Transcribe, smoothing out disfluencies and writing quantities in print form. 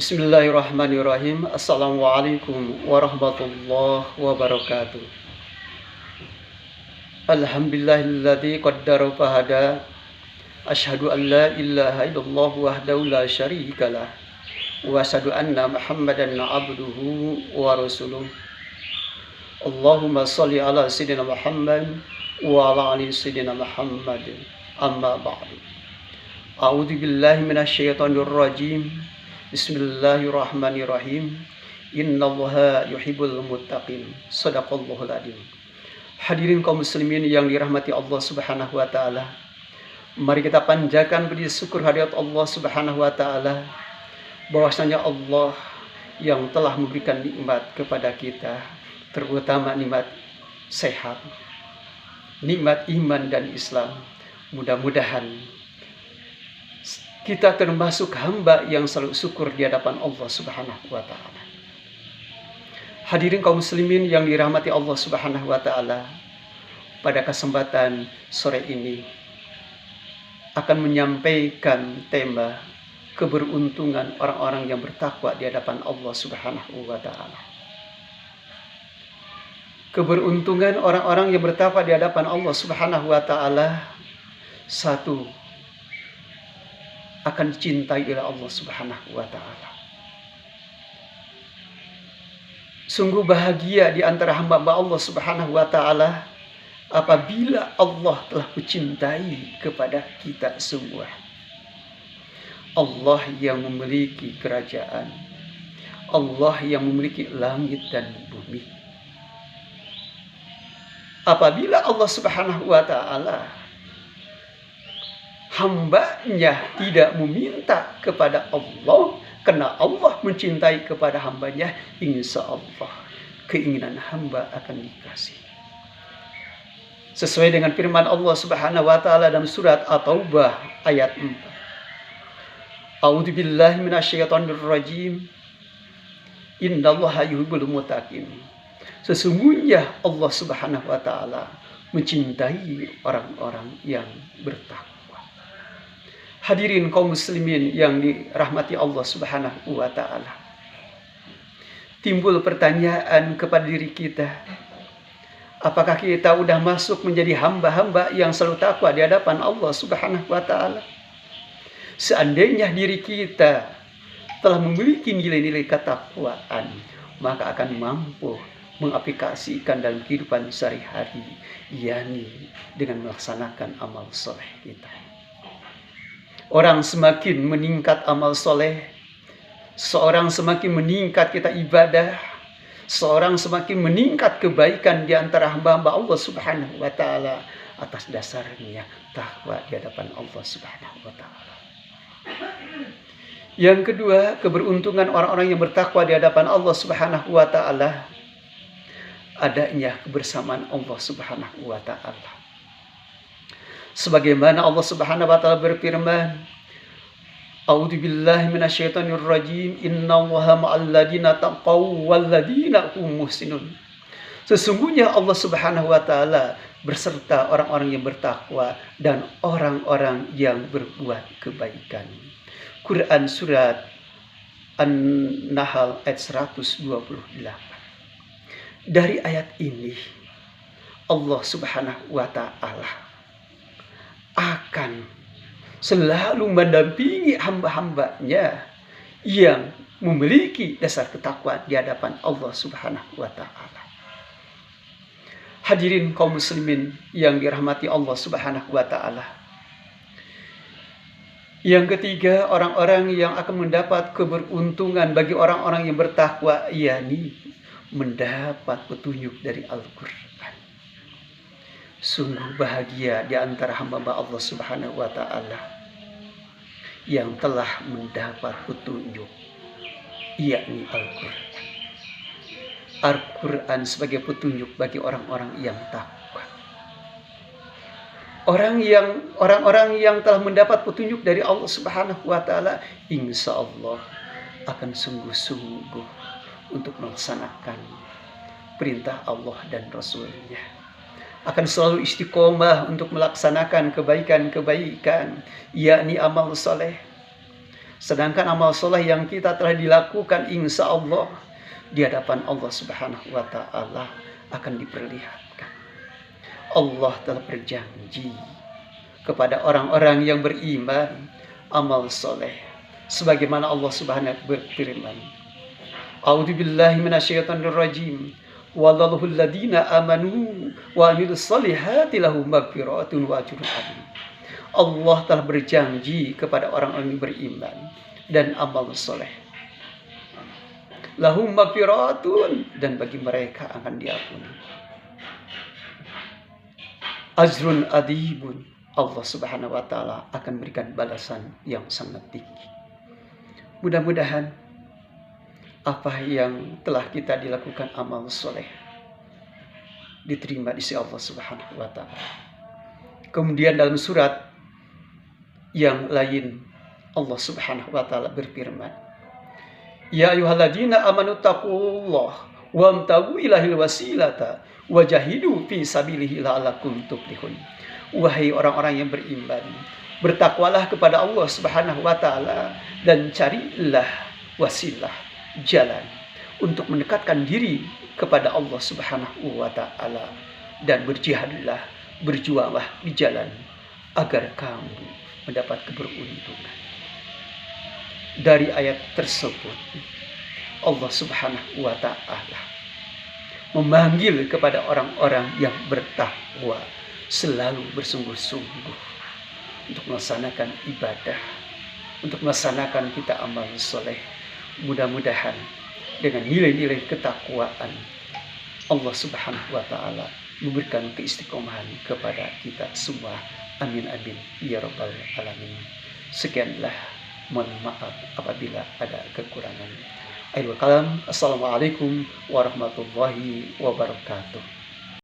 Bismillahirrahmanirrahim. Assalamualaikum warahmatullahi wabarakatuh. Alhamdulillahilladzi qaddara fahada. Asyhadu an la ilaha illallah wahdahu la syarikalah. Wa asyhadu anna Muhammadan abduhu wa rasuluh. Allahumma shalli ala sayyidina Muhammad wa ala ali sayyidina Muhammad. Amma ba'du. A'udzu billahi minasyaitonir rajim. Bismillahirrahmanirrahim. Innallaha yuhibbul muttaqin. Shadaqallahul adzim. Hadirin kaum muslimin yang dirahmati Allah Subhanahu wa taala. Mari kita panjatkan puji syukur hadirat Allah Subhanahu wa taala bahwasanya Allah yang telah memberikan nikmat kepada kita, terutama nikmat sehat, nikmat iman dan Islam. Mudah-mudahan kita termasuk hamba yang selalu syukur di hadapan Allah Subhanahu wa taala. Hadirin kaum muslimin yang dirahmati Allah Subhanahu wa taala, pada kesempatan sore ini akan menyampaikan tema keberuntungan orang-orang yang bertakwa di hadapan Allah Subhanahu wa taala. Keberuntungan orang-orang yang bertakwa di hadapan Allah Subhanahu wa taala, satu, akan dicintai oleh Allah Subhanahu wa taala. Sungguh bahagia di antara hamba-hamba Allah Subhanahu wa taala apabila Allah telah mencintai kepada kita semua. Allah yang memiliki kerajaan, Allah yang memiliki langit dan bumi. Apabila Allah Subhanahu wa taala hambanya tidak meminta kepada Allah, karena Allah mencintai kepada hambanya, insya Allah keinginan hamba akan dikasih. Sesuai dengan firman Allah Subhanahu wa taala dalam surat At-Taubah ayat 4. A'udzu billahi minasyaitonir rajim. Innallaha yuhibbul muttaqin. Sesungguhnya Allah Subhanahu wa taala mencintai orang-orang yang bertakwa. Hadirin kaum muslimin yang dirahmati Allah Subhanahu wa taala. Timbul pertanyaan kepada diri kita, apakah kita sudah masuk menjadi hamba-hamba yang selalu takwa di hadapan Allah Subhanahu wa taala? Seandainya diri kita telah memiliki nilai-nilai ketakwaan, maka akan mampu mengaplikasikan dalam kehidupan sehari-hari, yakni dengan melaksanakan amal soleh kita. Orang semakin meningkat amal soleh, seorang semakin meningkat kita ibadah, seorang semakin meningkat kebaikan di antara hamba-hamba Allah Subhanahu wa taala atas dasarnya takwa di hadapan Allah Subhanahu wa taala. Yang kedua, keberuntungan orang-orang yang bertakwa di hadapan Allah Subhanahu wa taala adanya kebersamaan Allah Subhanahu wa taala. Sebagaimana Allah Subhanahu wa taala berfirman, A'udzu billahi minasyaitonir rajim. Innallaha ma'al ladzina taqaw wal ladzina hum muhsinun. Sesungguhnya Allah Subhanahu wa taala berserta orang-orang yang bertakwa dan orang-orang yang berbuat kebaikan. Quran surat An-Nahl ayat 128. Dari ayat ini Allah Subhanahu wa taala akan selalu mendampingi hamba-hambanya yang memiliki dasar ketakwaan di hadapan Allah Subhanahu wa taala. Hadirin kaum muslimin yang dirahmati Allah Subhanahu wa taala. Yang ketiga, orang-orang yang akan mendapat keberuntungan bagi orang-orang yang bertakwa, yakni mendapat petunjuk dari Al-Qur'an. Sungguh bahagia di antara hamba-hamba Allah Subhanahu wa taala yang telah mendapat petunjuk, yakni Al-Qur'an. Al-Qur'an sebagai petunjuk bagi orang-orang yang takwa. Orang-orang yang telah mendapat petunjuk dari Allah Subhanahu wa taala, insya Allah akan sungguh-sungguh untuk melaksanakan perintah Allah dan Rasul-Nya. Akan selalu istiqomah untuk melaksanakan kebaikan-kebaikan, yakni amal soleh. Sedangkan amal soleh yang kita telah dilakukan insya Allah di hadapan Allah Subhanahu wa Ta'ala akan diperlihatkan. Allah telah berjanji kepada orang-orang yang beriman amal soleh, sebagaimana Allah Subhanahu berfirman, A'udzubillahi minasyaitonir rajim. Wallahul ladzina amanu wa amilus solihati lahum maghfiratun wa ajrun azim. Allah telah berjanji kepada orang-orang yang beriman dan amal soleh. Lahum maghfiratun, dan bagi mereka akan diampuni. Ajrun adibun, Allah Subhanahu wa Ta'ala akan berikan balasan yang sangat tinggi. Mudah-mudahan apa yang telah kita dilakukan amal soleh diterima di sisi Allah Subhanahu wa Ta'ala. Kemudian dalam surat yang lain Allah Subhanahu wa Ta'ala berfirman, Ya ayyuhalladzina amanu taqullah wamtagu ilahil wasilata wajahidu fi sabilihi la'allakum tuflihun. Wahai orang-orang yang beriman, bertakwalah kepada Allah Subhanahu wa Ta'ala dan carilah wasilah, jalan untuk mendekatkan diri kepada Allah Subhanahu wa Ta'ala, dan berjihadlah, berjuanglah di jalan agar kamu mendapat keberuntungan. Dari ayat tersebut Allah Subhanahu wa Ta'ala memanggil kepada orang-orang yang bertakwa selalu bersungguh-sungguh untuk melaksanakan ibadah, untuk melaksanakan kita amal soleh. Mudah-mudahan dengan nilai-nilai ketakwaan Allah Subhanahu wa Ta'ala memberikan keistiqomahan kepada kita semua. Amin amin ya rabbal alamin. Sekianlah, mohon maaf apabila ada kekurangan. Akhirul kalam, assalamualaikum warahmatullahi wabarakatuh.